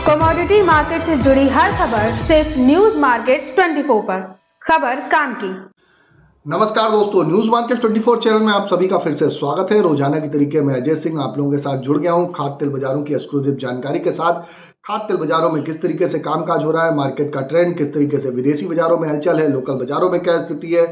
Commodity market से जुड़ी हर खबर सिर्फ न्यूज मार्केट्स 24 पर। खबर काम की। नमस्कार दोस्तों, न्यूज मार्केट 24 चैनल में आप सभी का फिर से स्वागत है। रोजाना की तरीके मैं अजय सिंह आप लोगों के साथ जुड़ गया हूं खाद्य तेल बाजारों की एक्सक्लूसिव जानकारी के साथ। खाद्य तेल बाजारों में किस तरीके से कामकाज हो रहा है, मार्केट का ट्रेंड किस तरीके से, विदेशी बाजारों में हलचल है, लोकल बाजारों में क्या स्थिति है,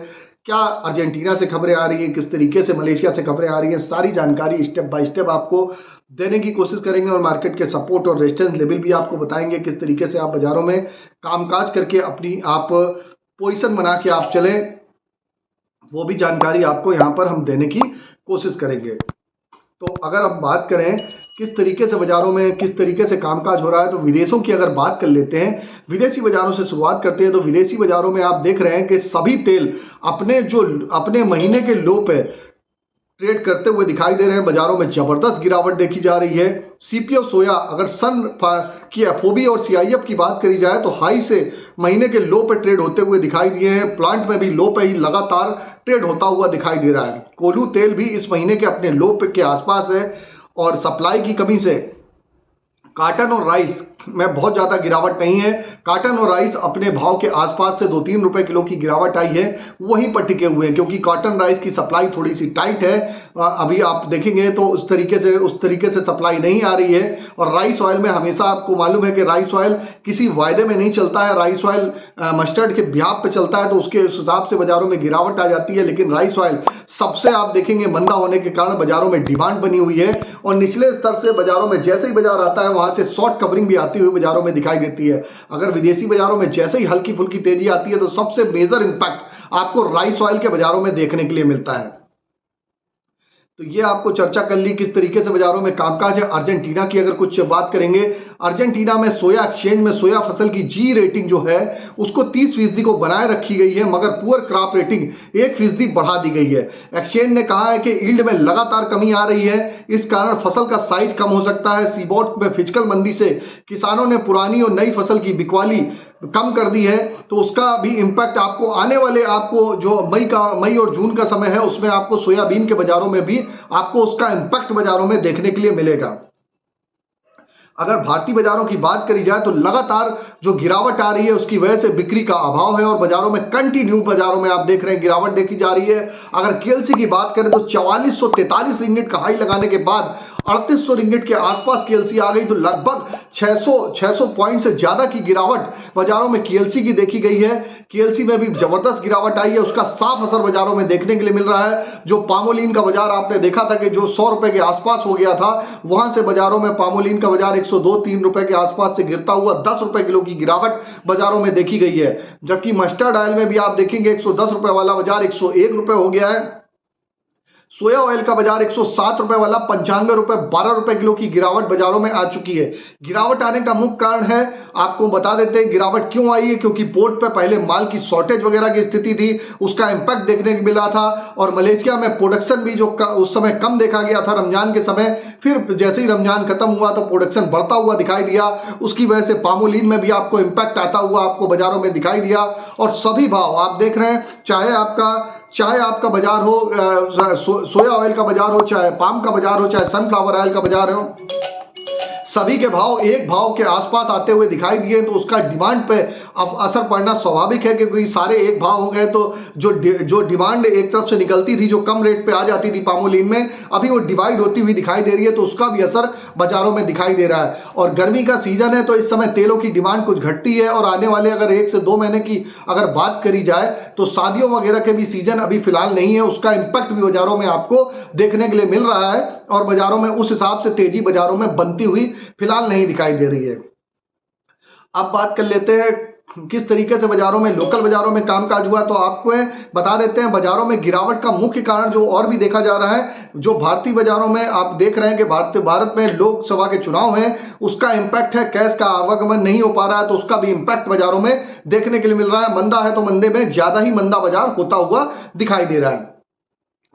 क्या अर्जेंटीना से खबरें आ रही हैं, किस तरीके से मलेशिया से खबरें आ रही हैं, सारी जानकारी स्टेप बाय स्टेप आपको देने की कोशिश करेंगे और मार्केट के सपोर्ट और रेजिस्टेंस लेवल भी आपको बताएंगे। किस तरीके से आप बाजारों में कामकाज करके अपनी आप पोजीशन बना के आप चलें, वो भी जानकारी आपको यहाँ पर हम देने की कोशिश करेंगे। तो अगर हम बात करें किस तरीके से बाजारों में किस तरीके से कामकाज हो रहा है, तो विदेशों की अगर बात कर लेते हैं, विदेशी बाजारों से शुरुआत करते हैं। तो विदेशी बाजारों में आप देख रहे हैं कि सभी तेल अपने महीने के लो पे ट्रेड करते हुए दिखाई दे रहे हैं। बाजारों में जबरदस्त गिरावट देखी जा रही है। सीपीओ सोया, अगर सन की एफओबी और सीआईएफ की बात करी जाए तो हाई से महीने के लो पे ट्रेड होते हुए दिखाई दिए हैं। प्लांट में भी लो पे ही लगातार ट्रेड होता हुआ दिखाई दे रहा है। कोल्हू तेल भी इस महीने के अपने लो पे के आसपास है और सप्लाई की कमी से काटन और राइस में बहुत ज़्यादा गिरावट नहीं है। काटन और राइस अपने भाव के आसपास से 2-3 रुपए किलो की गिरावट आई है, वहीं पर टिके हुए हैं, क्योंकि काटन राइस की सप्लाई थोड़ी सी टाइट है। अभी आप देखेंगे तो उस तरीके से सप्लाई नहीं आ रही है। और राइस ऑयल में हमेशा आपको मालूम है कि राइस ऑयल किसी वायदे में नहीं चलता है। राइस ऑयल मस्टर्ड के ब्याप पे चलता है, तो उसके हिसाब से बाजारों में गिरावट आ जाती है। लेकिन राइस ऑयल सबसे आप देखेंगे मंदा होने के कारण बाजारों में डिमांड बनी हुई है और निचले स्तर से बाजारों में जैसे ही बाजार आता है वहां से शॉर्ट कवरिंग भी आती हुई बाजारों में दिखाई देती है। अगर विदेशी बाजारों में जैसे ही हल्की फुल्की तेजी आती है तो सबसे मेजर इंपैक्ट आपको राइस ऑयल के बाजारों में देखने के लिए मिलता है। तो ये आपको चर्चा कर ली किस तरीके से बाजारों में कामकाज है। अर्जेंटीना की अगर कुछ बात करेंगे, अर्जेंटीना में सोया एक्सचेंज में सोया फसल की जी रेटिंग जो है उसको 30% को बनाए रखी गई है, मगर पुअर क्रॉप रेटिंग 1% बढ़ा दी गई है। एक्सचेंज ने कहा है कि यील्ड में लगातार कमी आ रही है, इस कारण फसल का साइज कम हो सकता है। सीबोट में फिजिकल मंदी से किसानों ने पुरानी और नई फसल की बिकवाली कम कर दी है, तो उसका भी इम्पैक्ट आपको आने वाले आपको जो मई और जून का समय है उसमें आपको सोयाबीन के बाजारों में भी आपको उसका इम्पैक्ट बाजारों में देखने के लिए मिलेगा। अगर भारतीय बाजारों की बात करी जाए तो लगातार जो गिरावट आ रही है उसकी वजह से बिक्री का अभाव है और बाजारों में कंटिन्यू बाजारों में आप देख रहे हैं गिरावट देखी जा रही है। अगर केएलसी की बात करें तो 4443 रिंगिट का हाई लगाने के बाद 3800 रिंगिट के आसपास केएलसी आ गई, तो लगभग 600 पॉइंट से ज्यादा की गिरावट बाजारों में केएलसी की देखी गई है। केएलसी में भी जबरदस्त गिरावट आई है, उसका साफ असर बाजारों में देखने के लिए मिल रहा है। जो पामोलिन का बाजार आपने देखा था कि जो 100 रुपए के आसपास हो गया था, वहां से बाजारों में पामोलिन का बाजार 102-3 रुपए के आसपास से गिरता हुआ 10 रुपए किलो की गिरावट बाजारों में देखी गई है। जबकि मस्टर्ड ऑयल में भी आप देखेंगे 110 रुपए वाला बाजार 101 रुपए हो गया है। सोया ऑयल का बाजार 107 रुपए वाला 95 रुपए 12 रुपए किलो की गिरावट बाजारों में आ चुकी है। गिरावट आने का मुख्य कारण है, आपको बता देते हैं गिरावट क्यों आई है, क्योंकि पोर्ट पे पहले माल की शॉर्टेज वगैरह की स्थिति थी, उसका इंपैक्ट देखने को मिला था। और मलेशिया में प्रोडक्शन भी जो उस समय कम देखा गया था रमजान के समय, फिर जैसे ही रमजान खत्म हुआ तो प्रोडक्शन बढ़ता हुआ दिखाई दिया। उसकी वजह से पामोलिन में भी आपको इंपैक्ट आता हुआ आपको बाजारों में दिखाई दिया। और सभी भाव आप देख रहे हैं, चाहे आपका बाजार हो सोया ऑयल का बाजार हो, चाहे पाम का बाजार हो, चाहे सनफ्लावर ऑयल का बाजार हो, सभी के भाव एक भाव के आसपास आते हुए दिखाई दिए। तो उसका डिमांड पे अब असर पड़ना स्वाभाविक है, क्योंकि सारे एक भाव हो गए तो जो डिमांड एक तरफ से निकलती थी, जो कम रेट पे आ जाती थी पामोलिन में, अभी वो डिवाइड होती हुई दिखाई दे रही है, तो उसका भी असर बाजारों में दिखाई दे रहा है। और गर्मी का सीजन है तो इस समय तेलों की डिमांड कुछ घटती है और आने वाले अगर 1 से 2 महीने की अगर बात करी जाए तो शादियों वगैरह के भी सीजन अभी फिलहाल नहीं है, उसका इंपैक्ट भी बाजारों में आपको देखने के लिए मिल रहा है और बाजारों में उस हिसाब से तेजी बाजारों में बनती हुई फिलहाल नहीं दिखाई दे रही है। अब बात कर लेते हैं किस तरीके से बाजारों में लोकल बाजारों में कामकाज हुआ, तो आपको बता देते हैं बाजारों में गिरावट का मुख्य कारण जो और भी देखा जा रहा है, जो भारतीय बाजारों में आप देख रहे हैं कि भारत में लोकसभा के चुनाव हैं, उसका इंपैक्ट है। कैश का आवागमन नहीं हो पा रहा है तो उसका भी इंपैक्ट बाजारों में देखने के लिए मिल रहा है। मंदा है तो मंदे में ज्यादा ही मंदा बाजार होता हुआ दिखाई दे रहा है।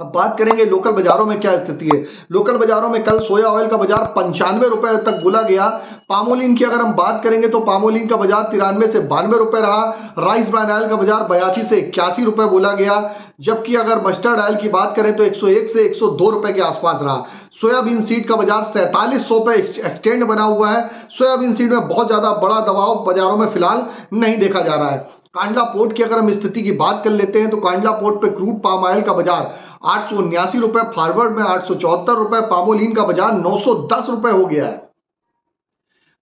अब बात करेंगे लोकल बाजारों में क्या स्थिति है। लोकल बाजारों में कल सोया ऑयल का बाजार 95 रुपए तक बोला गया। पामोलिन की अगर हम बात करेंगे तो पामोलिन का बाजार 93 से 92 रुपए रहा। राइस ब्रान ऑयल का बाजार 82 से 81 रुपए बोला गया। जबकि अगर मस्टर्ड ऑयल की बात करें तो 101 से 102 रुपए के आसपास रहा। सोयाबीन सीड का बाजार 4700 पे एक्सटेंड बना हुआ है। सोयाबीन सीड में बहुत ज्यादा बड़ा दबाव बाजारों में फिलहाल नहीं देखा जा रहा है। कांडला पोर्ट की अगर हम स्थिति की बात कर लेते हैं तो कांडला पोर्ट पे क्रूड पाम ऑयल का बाजार 879 रुपए, फॉरवर्ड में 874 रुपए, पामोलिन का बाजार 910 रुपए हो गया है।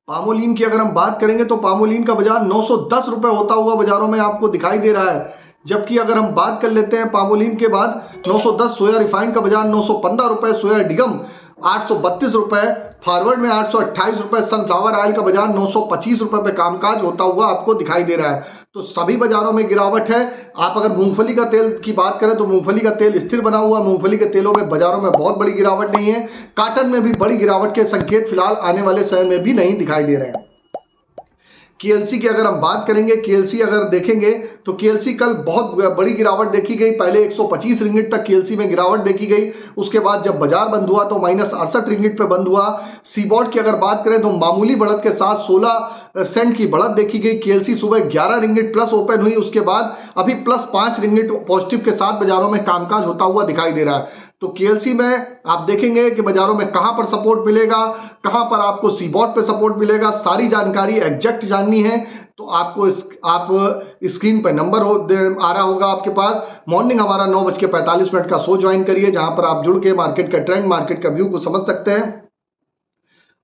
पामोलिन की अगर हम बात करेंगे तो पामोलिन का बाजार 910 रुपए होता हुआ बाजारों में आपको दिखाई दे रहा है। जबकि अगर हम बात कर लेते हैं पामोलिन के बाद 910 सोया रिफाइंड का बाजार 915 रुपए, सोया डिगम 832 रुपए, फॉरवर्ड में 828 रुपए, सनफ्लावर ऑयल का बाजार 925 रुपए पे कामकाज होता हुआ आपको दिखाई दे रहा है। तो सभी बाजारों में गिरावट है। आप अगर मूंगफली का तेल की बात करें तो मूंगफली का तेल स्थिर बना हुआ। मूंगफली के तेलों में बाजारों में बहुत बड़ी गिरावट नहीं है। काटन में भी बड़ी गिरावट के संकेत फिलहाल आने वाले समय में भी नहीं दिखाई दे रहे हैं। केएलसी की अगर हम बात करेंगे, केएलसी अगर देखेंगे तो केएलसी कल बहुत बड़ी गिरावट देखी गई। पहले 125 रिंगिट तक केएलसी में गिरावट देखी गई। उसके बाद जब बाजार बंद हुआ तो -68 रिंगिट पे बंद हुआ। सीबॉट की अगर बात करें तो मामूली बढ़त के साथ 16 सेंट की बढ़त देखी गई। केएलसी सुबह 11 रिंगिट प्लस ओपन हुई। उसके बाद अभी +5 रिंगिट पॉजिटिव के साथ बाजारों में कामकाज होता हुआ दिखाई दे रहा है। तो केएलसी में आप देखेंगे कि बाजारों में कहां पर सपोर्ट मिलेगा, कहां पर आपको सीबॉट पे सपोर्ट मिलेगा, सारी जानकारी एग्जैक्ट जाननी है तो आपको आप स्क्रीन पर नंबर आ रहा होगा आपके पास। मॉर्निंग हमारा 9:45 का शो ज्वाइन करिए, जहां पर आप जुड़ के मार्केट का ट्रेंड, मार्केट का व्यू को समझ सकते हैं।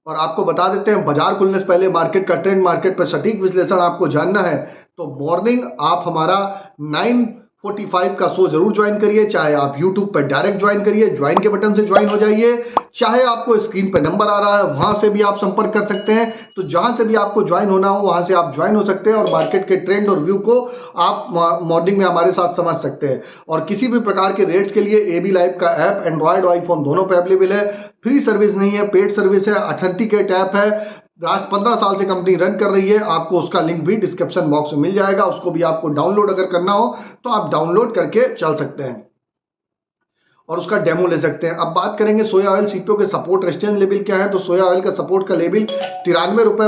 और आपको बता देते हैं बाजार खुलने से पहले मार्केट का ट्रेंड, मार्केट पर सटीक विश्लेषण आपको जानना है तो मॉर्निंग आप हमारा 9:45 का शो जरूर ज्वाइन करिए। चाहे आप YouTube पर डायरेक्ट ज्वाइन करिए, ज्वाइन के बटन से ज्वाइन हो जाइए, चाहे आपको स्क्रीन पर नंबर आ रहा है वहां से भी आप संपर्क कर सकते हैं। तो जहां से भी आपको ज्वाइन होना हो वहां से आप ज्वाइन हो सकते हैं और मार्केट के ट्रेंड और व्यू को आप मॉर्निंग में हमारे साथ समझ सकते हैं। और किसी भी प्रकार के रेट्स के लिए AB लाइव का ऐप एंड्रॉयड और आईफोन दोनों पे अवेलेबल है। फ्री सर्विस नहीं है, पेड सर्विस है, ऑथेंटिकेट ऐप है। लास्ट 15 साल से कंपनी रन कर रही है। आपको उसका लिंक भी डिस्क्रिप्शन बॉक्स में मिल जाएगा। उसको भी आपको डाउनलोड अगर करना हो तो आप डाउनलोड करके चल सकते हैं और उसका डेमो ले सकते हैं। अब बात करेंगे सोया ऑयल सीपीओ के सपोर्ट रेजिस्टेंस लेवल क्या है। तो सोया ऑयल का सपोर्ट का लेवल 93 रुपए,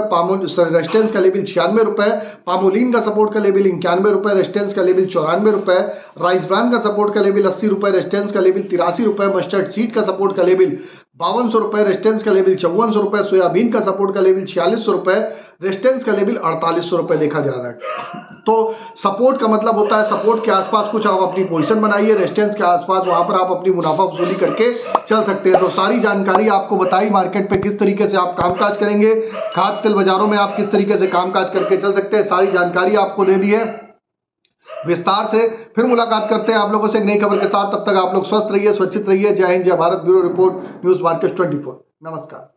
रेजिस्टेंस का लेवल 96 रुपए, पामोलिन का सपोर्ट का लेवल 91 रुपए, रेजिस्टेंस का लेवल 94 रुपए, राइस ब्रान का सपोर्ट का लेवल 80 रुपए, रेजिस्टेंस का लेवल 83 रुपए, मस्टर्ड सीड का सपोर्ट का लेवल 5200 रुपए, रेजिस्टेंस का लेवल 5400 रुपए, सोयाबीन का सपोर्ट का लेवल 4600 रुपए, रेजिस्टेंस का लेवल 4800 रुपए देखा जा रहा है। तो सपोर्ट का मतलब होता है सपोर्ट के आसपास कुछ आप अपनी पोजीशन बनाइए, रेजिस्टेंस के आसपास वहां पर आप अपनी मुनाफा वसूली करके चल सकते हैं। तो सारी जानकारी आपको बताई मार्केट पे किस तरीके से आप कामकाज करेंगे, खाद्य तेल बाजारों में आप किस तरीके से कामकाज करके चल सकते हैं, सारी जानकारी आपको दे दी है विस्तार से। फिर मुलाकात करते हैं आप लोगों से एक नई खबर के साथ। तब तक आप लोग स्वस्थ रहिए, सुरक्षित रहिए। जय हिंद, जय Bharat. Bureau report, news market 24। नमस्कार।